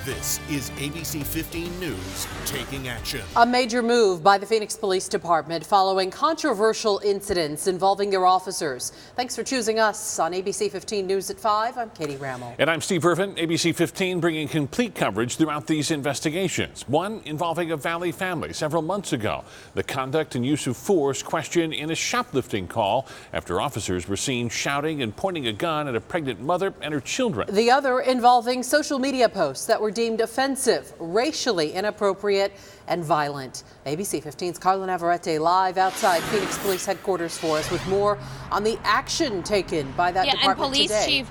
This is ABC 15 News Taking Action. A major move by the Phoenix Police Department following controversial incidents involving their officers. Thanks for choosing us on ABC 15 News at 5. I'm Katie Rammel. And I'm Steve Irvin. ABC 15 bringing complete coverage throughout these investigations. One involving a Valley family several months ago. The conduct and use of force questioned in a shoplifting call after officers were seen shouting and pointing a gun at a pregnant mother and her children. The other involving social media posts that were deemed offensive, racially inappropriate, and violent. ABC 15's Carla Navarrete live outside Phoenix Police Headquarters for us with more on the action taken by that department today.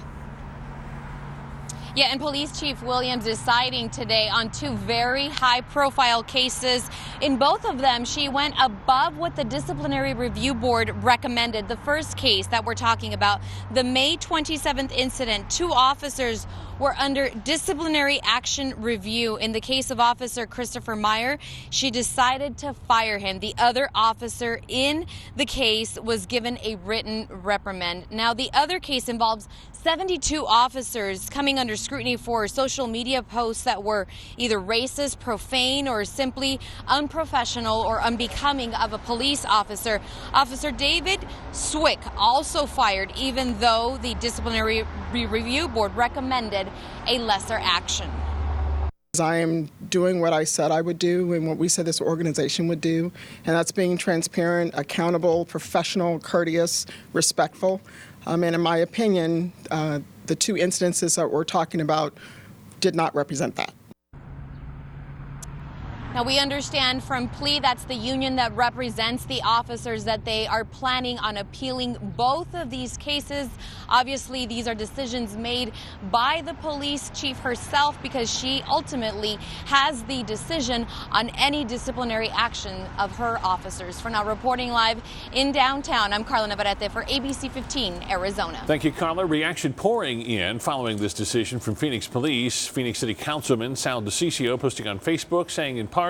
And Police Chief Williams deciding today on two very high-profile cases. In both of them, she went above what the Disciplinary Review Board recommended. The first case that we're talking about, the May 27th incident, two officers were under disciplinary action review. In the case of Officer Christopher Meyer, she decided to fire him. The other officer in the case was given a written reprimand. Now, the other case involves 72 officers coming under scrutiny for social media posts that were either racist, profane, or simply unprofessional or unbecoming of a police officer. Officer David Swick also fired, even though the Disciplinary Review Board recommended a lesser action. I am doing what I said I would do and what we said this organization would do, and that's being transparent, accountable, professional, courteous, respectful. And in my opinion, the two instances that we're talking about did not represent that. Now, we understand from plea, that's the union that represents the officers, that they are planning on appealing both of these cases. Obviously, these are decisions made by the police chief herself because she ultimately has the decision on any disciplinary action of her officers. For now, reporting live in downtown, I'm Carla Navarrete for ABC 15 Arizona. Thank you, Carla. Reaction pouring in following this decision from Phoenix Police. Phoenix City Councilman Sal DeCiccio posting on Facebook saying in part,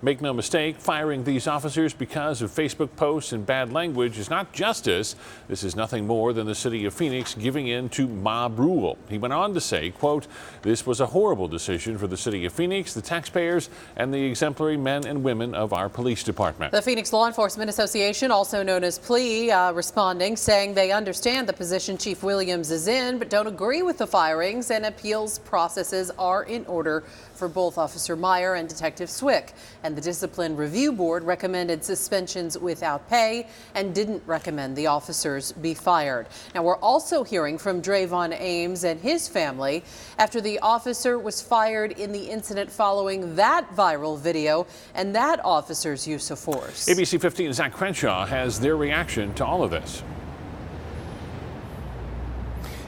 make no mistake, firing these officers because of Facebook posts and bad language is not justice. This is nothing more than the city of Phoenix giving in to mob rule. He went on to say, quote, this was a horrible decision for the city of Phoenix, the taxpayers, and the exemplary men and women of our police department. The Phoenix Law Enforcement Association, also known as PLEA, responding, saying they understand the position Chief Williams is in, but don't agree with the firings, and appeals processes are in order for both Officer Meyer and Detective Swick. And the Discipline Review Board recommended suspensions without pay and didn't recommend the officers be fired. Now, we're also hearing from Drayvon Ames and his family after the officer was fired in the incident following that viral video and that officer's use of force. ABC 15's Zach Crenshaw has their reaction to all of this.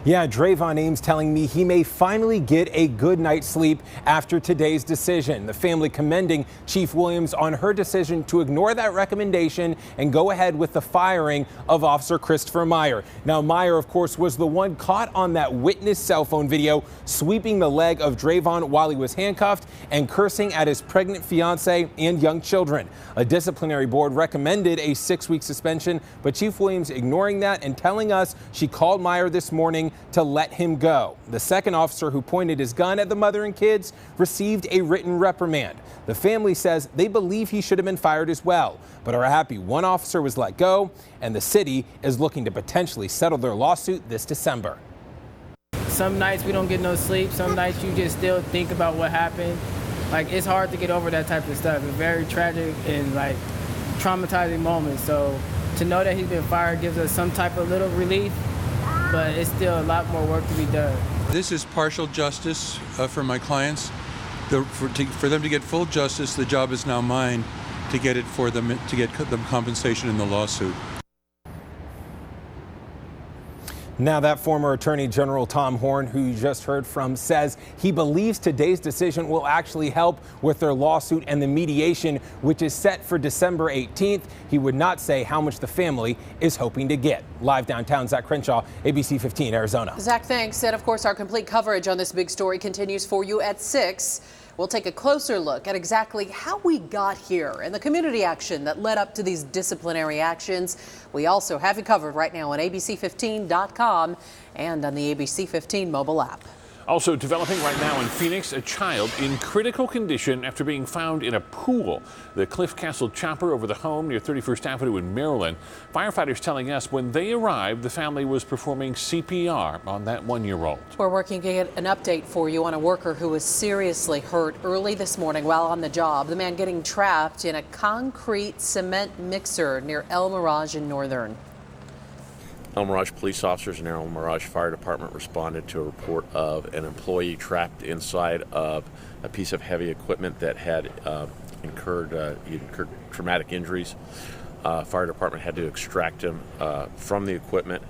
Yeah, Drayvon Ames telling me he may finally get a good night's sleep after today's decision. The family commending Chief Williams on her decision to ignore that recommendation and go ahead with the firing of Officer Christopher Meyer. Now, Meyer, of course, was the one caught on that witness cell phone video sweeping the leg of Drayvon while he was handcuffed and cursing at his pregnant fiance and young children. A disciplinary board recommended a 6-week suspension, but Chief Williams ignoring that and telling us she called Meyer this morning to let him go. The second officer who pointed his gun at the mother and kids received a written reprimand. The family says they believe he should have been fired as well, but are happy one officer was let go, and the city is looking to potentially settle their lawsuit this December. Some nights we don't get no sleep. Some nights you just still think about what happened. Like, it's hard to get over that type of stuff. It's very tragic and like traumatizing moments. So to know that he's been fired gives us some type of little relief, but it's still a lot more work to be done. This is partial justice for my clients. For them to get full justice, the job is now mine to get it for them, to get them compensation in the lawsuit. Now, that former Attorney General Tom Horne, who you just heard from, says he believes today's decision will actually help with their lawsuit and the mediation, which is set for December 18th. He would not say how much the family is hoping to get. Live downtown, Zach Crenshaw, ABC 15, Arizona. Zach, thanks. And of course, our complete coverage on this big story continues for you at 6. We'll take a closer look at exactly how we got here and the community action that led up to these disciplinary actions. We also have it covered right now on ABC15.com and on the ABC 15 mobile app. Also developing right now in Phoenix, a child in critical condition after being found in a pool. The Cliff Castle chopper over the home near 31st Avenue in Maryland. Firefighters telling us when they arrived, the family was performing CPR on that 1-year-old. We're working to get an update for you on a worker who was seriously hurt early this morning while on the job. The man getting trapped in a concrete cement mixer near El Mirage in Northern. El Mirage police officers and El Mirage Fire Department responded to a report of an employee trapped inside of a piece of heavy equipment that had incurred traumatic injuries. Fire department had to extract him from the equipment.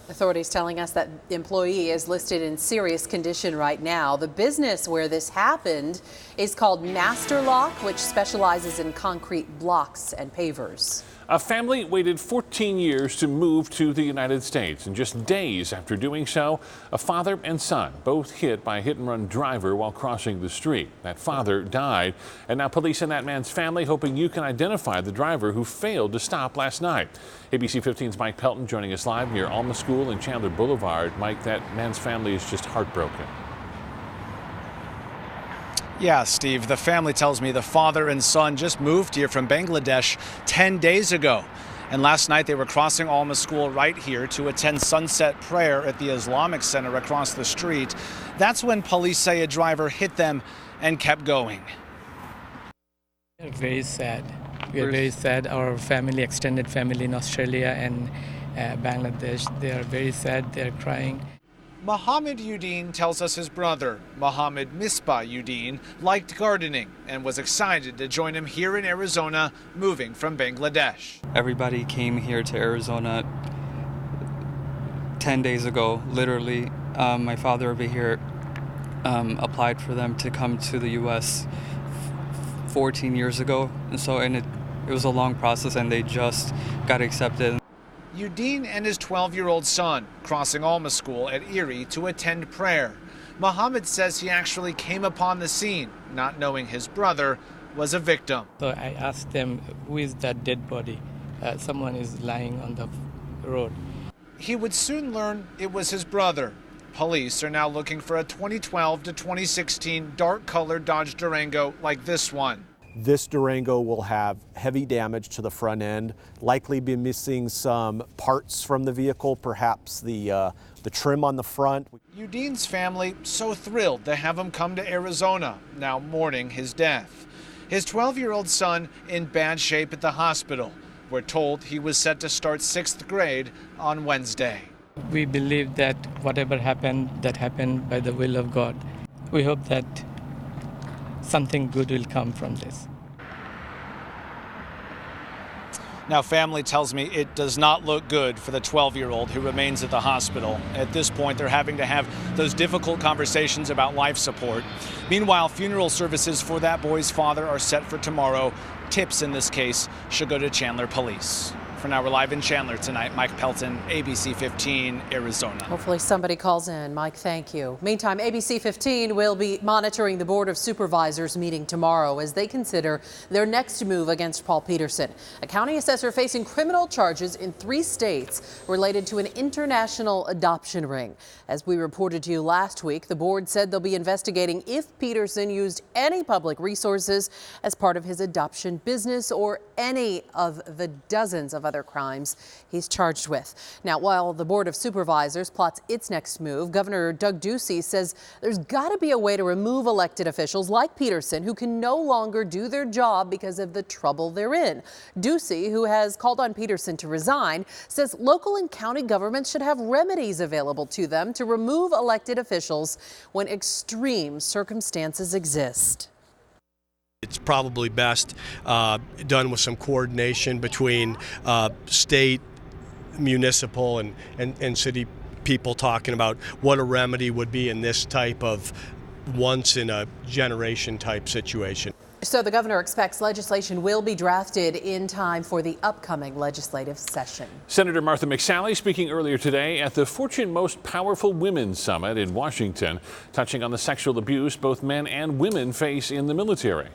Authorities telling us that the employee is listed in serious condition right now. The business where this happened is called Master Lock, which specializes in concrete blocks and pavers. A family waited 14 years to move to the United States, and just days after doing so, a father and son both hit by a hit-and-run driver while crossing the street. That father died, and now police and that man's family hoping you can identify the driver who failed to stop last night. ABC 15's Mike Pelton joining us live near Alma School and Chandler Boulevard. Mike, that man's family is just heartbroken. Yeah, Steve, the family tells me the father and son just moved here from Bangladesh 10 days ago. And last night they were crossing Alma School right here to attend sunset prayer at the Islamic Center across the street. That's when police say a driver hit them and kept going. We are very sad. We are very sad. Our family, extended family in Australia and Bangladesh, they are very sad. They are crying. Mohammed Udeen tells us his brother, Mohammed Misbah Udeen, liked gardening and was excited to join him here in Arizona, moving from Bangladesh. Everybody came here to Arizona 10 days ago, literally. My father over here applied for them to come to the U.S. 14 years ago, and it was a long process, and they just got accepted. Udeen and his 12-year-old son crossing Alma School at Erie to attend prayer. Mohammed says he actually came upon the scene, not knowing his brother was a victim. So I asked them, who is that dead body? Someone is lying on the road. He would soon learn it was his brother. Police are now looking for a 2012 to 2016 dark-colored Dodge Durango like this one. This Durango will have heavy damage to the front end, likely be missing some parts from the vehicle, perhaps the trim on the front. Udeen's family so thrilled to have him come to Arizona, now mourning his death. His 12-year-old son in bad shape at the hospital. We're told he was set to start 6th grade on Wednesday. We believe that whatever happened, that happened by the will of God. We hope that something good will come from this. Now, family tells me it does not look good for the 12-year-old who remains at the hospital. At this point, they're having to have those difficult conversations about life support. Meanwhile, funeral services for that boy's father are set for tomorrow. Tips in this case should go to Chandler Police. For now, we're live in Chandler tonight. Mike Pelton, ABC 15, Arizona. Hopefully somebody calls in. Mike, thank you. Meantime, ABC 15 will be monitoring the Board of Supervisors meeting tomorrow as they consider their next move against Paul Peterson, a county assessor facing criminal charges in 3 states related to an international adoption ring. As we reported to you last week, the board said they'll be investigating if Peterson used any public resources as part of his adoption business or any of the dozens of other crimes he's charged with. Now, while the Board of Supervisors plots its next move, Governor Doug Ducey says there's got to be a way to remove elected officials like Peterson who can no longer do their job because of the trouble they're in. Ducey, who has called on Peterson to resign, says local and county governments should have remedies available to them to remove elected officials when extreme circumstances exist. It's probably best done with some coordination between state, municipal, and city people talking about what a remedy would be in this type of once-in-a-generation type situation. So the governor expects legislation will be drafted in time for the upcoming legislative session. Senator Martha McSally speaking earlier today at the Fortune Most Powerful Women Summit in Washington, touching on the sexual abuse both men and women face in the military.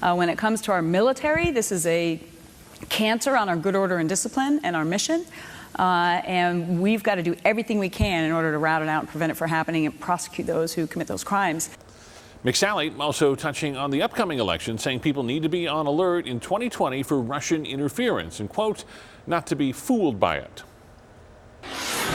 When it comes to our military, this is a cancer on our good order and discipline and our mission. and we've got to do everything we can in order to rout it out and prevent it from happening and prosecute those who commit those crimes. McSally also touching on the upcoming election, saying people need to be on alert in 2020 for Russian interference and, quote, not to be fooled by it.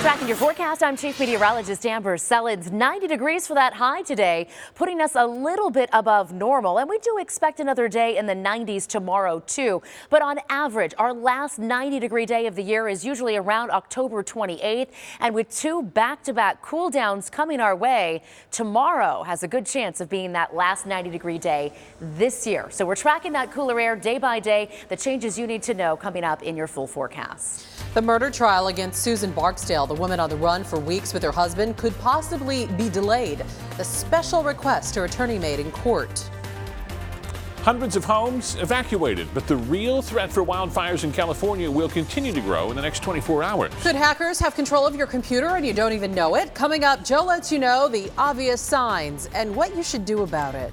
Tracking your forecast, I'm Chief Meteorologist Amber Sellins. 90 degrees for that high today, putting us a little bit above normal. And we do expect another day in the 90s tomorrow, too. But on average, our last 90-degree day of the year is usually around October 28th. And with two back-to-back cool downs coming our way, tomorrow has a good chance of being that last 90-degree day this year. So we're tracking that cooler air day by day. The changes you need to know coming up in your full forecast. The murder trial against Susan Barksdale, the woman on the run for weeks with her husband, could possibly be delayed. The special request her attorney made in court. Hundreds of homes evacuated, but the real threat for wildfires in California will continue to grow in the next 24 hours. Could hackers have control of your computer and you don't even know it? Coming up, Joe lets you know the obvious signs and what you should do about it.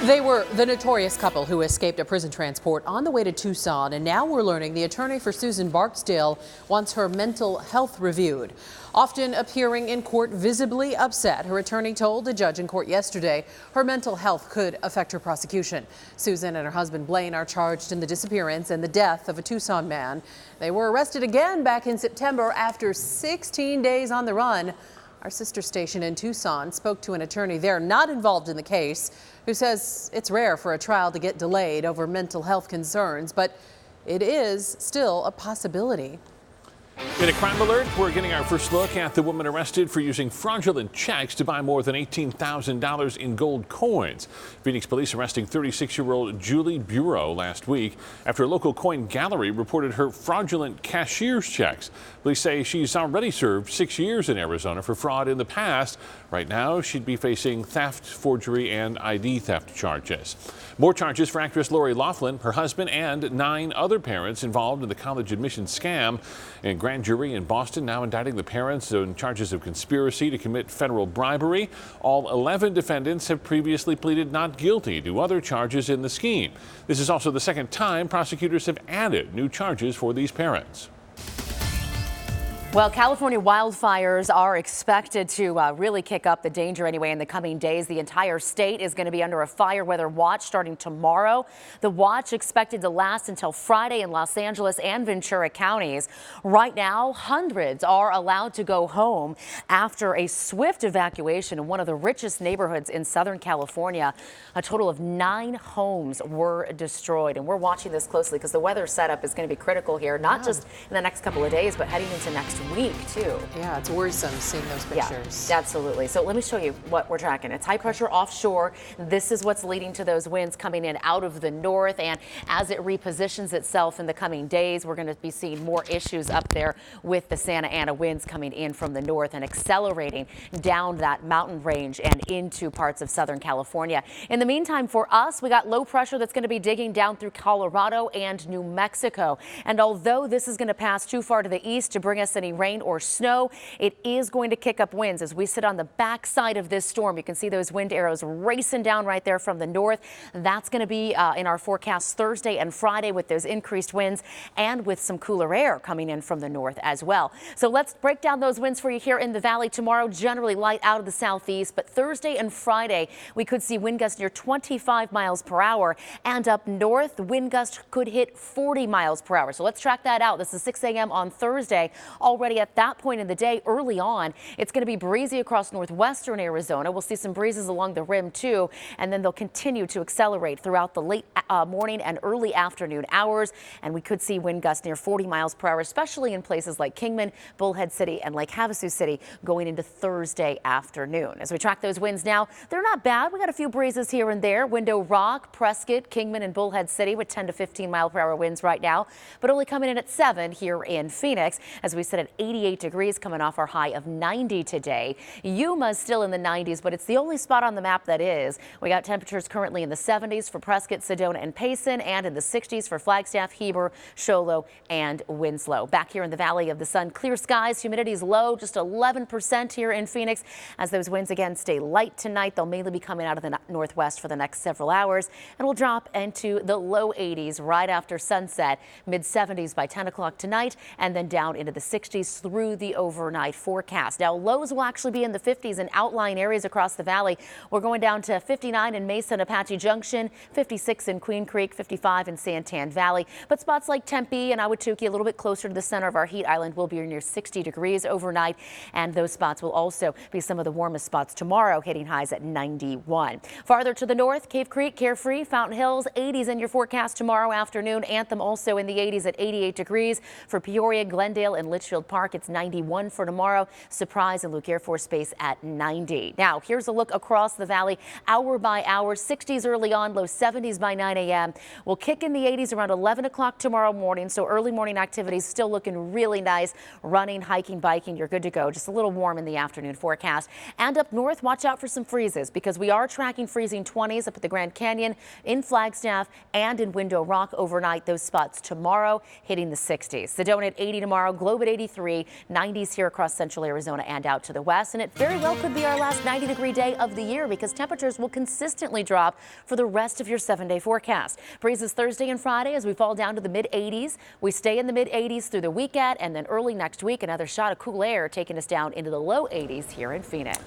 They were the notorious couple who escaped a prison transport on the way to Tucson, and now we're learning the attorney for Susan Barksdale wants her mental health reviewed. Often appearing in court visibly upset, her attorney told a judge in court yesterday her mental health could affect her prosecution. Susan and her husband Blaine are charged in the disappearance and the death of a Tucson man. They were arrested again back in September after 16 days on the run. Our sister station in Tucson spoke to an attorney there not involved in the case, who says it's rare for a trial to get delayed over mental health concerns, but it is still a possibility. In a crime alert, we're getting our first look at the woman arrested for using fraudulent checks to buy more than $18,000 in gold coins. Phoenix police arresting 36-year-old Julie Bureau last week after a local coin gallery reported her fraudulent cashier's checks. Police say she's already served 6 years in Arizona for fraud in the past. Right now, she'd be facing theft, forgery, and ID theft charges. More charges for actress Lori Loughlin, her husband, and 9 other parents involved in the college admission scam. And grand jury in Boston now indicting the parents on charges of conspiracy to commit federal bribery. All 11 defendants have previously pleaded not guilty to other charges in the scheme. This is also the second time prosecutors have added new charges for these parents. Well, California wildfires are expected to really kick up the danger anyway in the coming days. The entire state is going to be under a fire weather watch starting tomorrow. The watch expected to last until Friday in Los Angeles and Ventura counties. Right now, hundreds are allowed to go home after a swift evacuation in one of the richest neighborhoods in Southern California. A total of 9 homes were destroyed. And we're watching this closely because the weather setup is going to be critical here, not just in the next couple of days, but heading into next week too. Yeah, it's worrisome seeing those pictures. Yeah, absolutely. So let me show you what we're tracking. It's high pressure offshore. This is what's leading to those winds coming in out of the north, and as it repositions itself in the coming days, we're going to be seeing more issues up there with the Santa Ana winds coming in from the north and accelerating down that mountain range and into parts of Southern California. In the meantime, for us, we got low pressure that's going to be digging down through Colorado and New Mexico. And although this is going to pass too far to the east to bring us any rain or snow, it is going to kick up winds as we sit on the backside of this storm. You can see those wind arrows racing down right there from the north. That's going to be in our forecast Thursday and Friday with those increased winds and with some cooler air coming in from the north as well. So let's break down those winds for you here in the valley. Tomorrow, generally light out of the southeast, but Thursday and Friday, we could see wind gusts near 25 miles per hour, and up north, wind gusts could hit 40 miles per hour. So let's track that out. This is 6 a.m. on Thursday. Already at that point in the day, early on, it's going to be breezy across northwestern Arizona. We'll see some breezes along the rim too, and then they'll continue to accelerate throughout the late morning and early afternoon hours. And we could see wind gusts near 40 miles per hour, especially in places like Kingman, Bullhead City, and Lake Havasu City going into Thursday afternoon. As we track those winds now, they're not bad. We got a few breezes here and there. Window Rock, Prescott, Kingman, and Bullhead City with 10 to 15 mile per hour winds right now, but only coming in at 7 here in Phoenix as we sit at at 88 degrees, coming off our high of 90 today. Yuma's still in the 90s, but it's the only spot on the map that is. We got temperatures currently in the 70s for Prescott, Sedona, and Payson, and in the 60s for Flagstaff, Heber, Show Low, and Winslow. Back here in the Valley of the Sun, clear skies, humidity is low, just 11% here in Phoenix. As those winds again stay light tonight, they'll mainly be coming out of the northwest for the next several hours, and will drop into the low 80s right after sunset, mid 70s by 10 o'clock tonight, and then down into the 60s through the overnight forecast. Now, lows will actually be in the 50s in outlying areas across the valley. We're going down to 59 in Mesa and Apache Junction, 56 in Queen Creek, 55 in Santan Valley. But spots like Tempe and Ahwatukee, a little bit closer to the center of our heat island, will be near 60 degrees overnight. And those spots will also be some of the warmest spots tomorrow, hitting highs at 91. Farther to the north, Cave Creek, Carefree, Fountain Hills, 80s in your forecast tomorrow afternoon. Anthem also in the 80s at 88 degrees. For Peoria, Glendale, and Litchfield Park, it's 91 for tomorrow. Surprise and Luke Air Force Base at 90. Now, here's a look across the valley hour by hour. 60s early on, low 70s by 9 a.m. We'll kick in the 80s around 11 o'clock tomorrow morning, so early morning activities still looking really nice. Running, hiking, biking, you're good to go. Just a little warm in the afternoon forecast. And up north, watch out for some freezes because we are tracking freezing 20s up at the Grand Canyon, in Flagstaff, and in Window Rock overnight. Those spots tomorrow hitting the 60s. Sedona at 80 tomorrow, Globe at 83, 90s here across central Arizona and out to the west. And it very well could be our last 90-degree day of the year because temperatures will consistently drop for the rest of your 7-day forecast. Breezes Thursday and Friday as we fall down to the mid-80s. We stay in the mid-80s through the weekend, and then early next week, another shot of cool air taking us down into the low 80s here in Phoenix.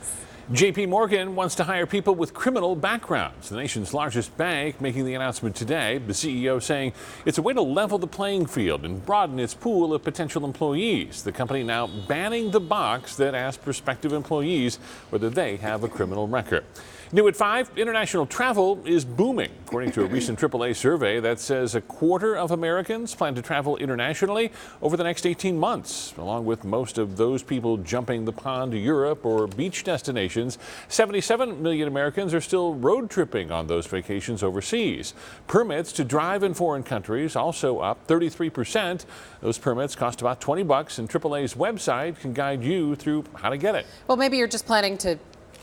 JP Morgan wants to hire people with criminal backgrounds. The nation's largest bank making the announcement today. The CEO saying it's a way to level the playing field and broaden its pool of potential employees. The company now banning the box that asks prospective employees whether they have a criminal record. New at 5, international travel is booming, according to a recent AAA survey that says a quarter of Americans plan to travel internationally over the next 18 months. Along with most of those people jumping the pond to Europe or beach destinations, 77 million Americans are still road tripping on those vacations overseas. Permits to drive in foreign countries also up 33%. Those permits cost about $20, and AAA's website can guide you through how to get it. Well, maybe you're just planning to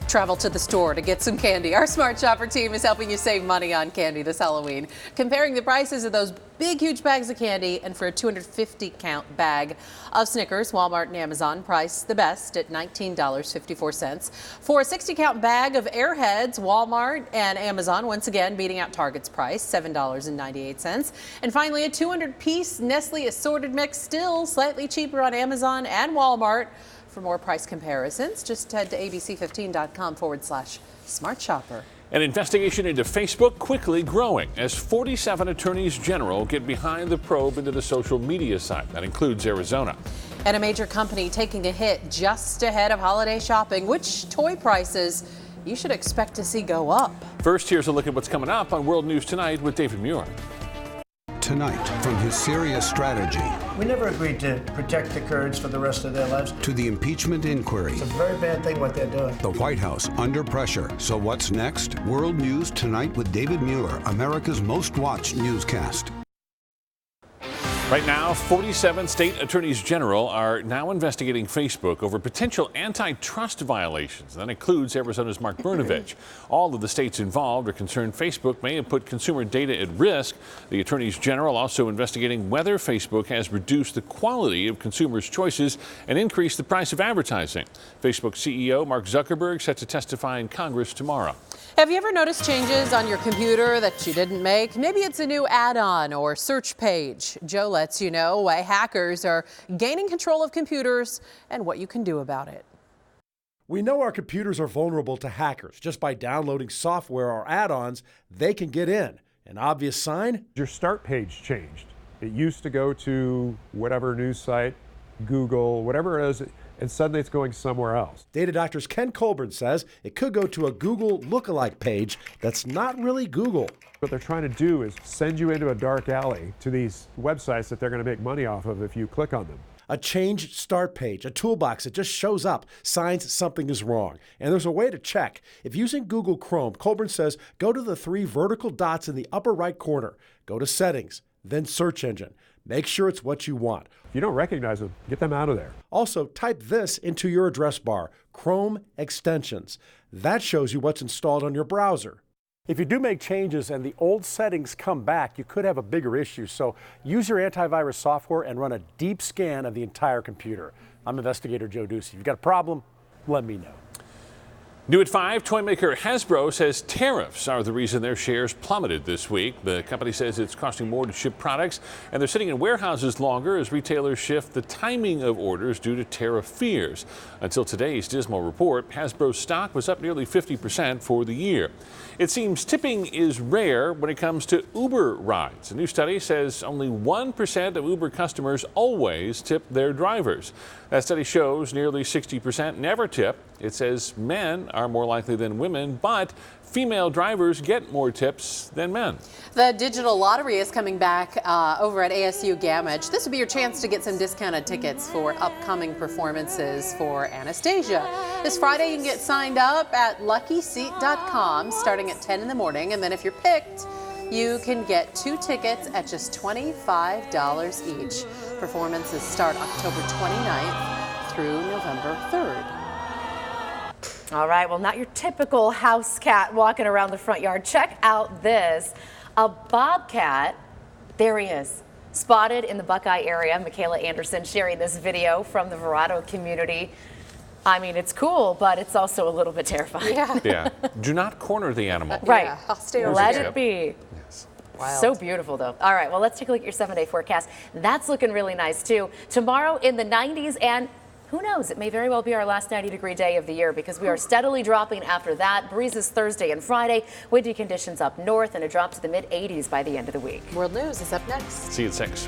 travel to the store to get some candy. Our Smart Shopper team is helping you save money on candy this Halloween, comparing the prices of those big, huge bags of candy. And for a 250-count bag of Snickers, Walmart and Amazon price the best at $19.54. For a 60-count bag of Airheads, Walmart and Amazon once again beating out Target's price, $7.98. And finally, a 200-piece Nestle assorted mix, still slightly cheaper on Amazon and Walmart. For more price comparisons, just head to abc15.com/Smart Shopper. An investigation into Facebook quickly growing as 47 attorneys general get behind the probe into the social media site. That includes Arizona. And a major company taking a hit just ahead of holiday shopping. Which toy prices you should expect to see go up? First, here's a look at what's coming up on World News Tonight with David Muir. Tonight, from his Syria strategy. We never agreed to protect the Kurds for the rest of their lives. To the impeachment inquiry. It's a very bad thing what they're doing. The White House under pressure. So what's next? World News Tonight with David Muir, America's most watched newscast. Right now, 47 state attorneys general are now investigating Facebook over potential antitrust violations. That includes Arizona's Mark Brnovich. All of the states involved are concerned Facebook may have put consumer data at risk. The attorneys general also investigating whether Facebook has reduced the quality of consumers' choices and increased the price of advertising. Facebook CEO Mark Zuckerberg set to testify in Congress tomorrow. Have you ever noticed changes on your computer that you didn't make? Maybe it's a new add-on or search page. Joe lets you know why hackers are gaining control of computers and what you can do about it. We know our computers are vulnerable to hackers. Just by downloading software or add-ons, they can get in. An obvious sign? Your start page changed. It used to go to whatever news site, Google, whatever it is, and suddenly it's going somewhere else. Data Doctor's Ken Colburn says it could go to a Google lookalike page that's not really Google. What they're trying to do is send you into a dark alley to these websites that they're going to make money off of if you click on them. A changed start page, a toolbox that just shows up, signs something is wrong. And there's a way to check. If using Google Chrome, Colburn says go to the 3 vertical dots in the upper right corner. Go to Settings, then Search Engine. Make sure it's what you want. If you don't recognize them, get them out of there. Also, type this into your address bar, Chrome extensions. That shows you what's installed on your browser. If you do make changes and the old settings come back, you could have a bigger issue. So use your antivirus software and run a deep scan of the entire computer. I'm investigator Joe Ducey. If you've got a problem, let me know. New at 5, toy maker Hasbro says tariffs are the reason their shares plummeted this week. The company says it's costing more to ship products, and they're sitting in warehouses longer as retailers shift the timing of orders due to tariff fears. Until today's dismal report, Hasbro's stock was up nearly 50% for the year. It seems tipping is rare when it comes to Uber rides. A new study says only 1% of Uber customers always tip their drivers. That study shows nearly 60% never tip. It says men are more likely than women, but female drivers get more tips than men. The digital lottery is coming back over at ASU Gamage. This would be your chance to get some discounted tickets for upcoming performances for Anastasia. This Friday you can get signed up at luckyseat.com starting at 10 in the morning, and then if you're picked, you can get 2 tickets at just $25 each. Performances start October 29th through November 3rd. All right, well, not your typical house cat walking around the front yard. Check out this. A bobcat, there he is, spotted in the Buckeye area. Michaela Anderson sharing this video from the Verrado community. I mean, it's cool, but it's also a little bit terrifying. Yeah. Do not corner the animal. Right. Yeah, I'll stay over Let here. it be. Yes. Wild. So beautiful, though. All right, well, let's take a look at your 7-day forecast. That's looking really nice, too. Tomorrow in the 90s, and who knows, it may very well be our last 90-degree day of the year because we are steadily dropping after that. Breezes Thursday and Friday, windy conditions up north, and a drop to the mid-80s by the end of the week. World News is up next. See you at 6.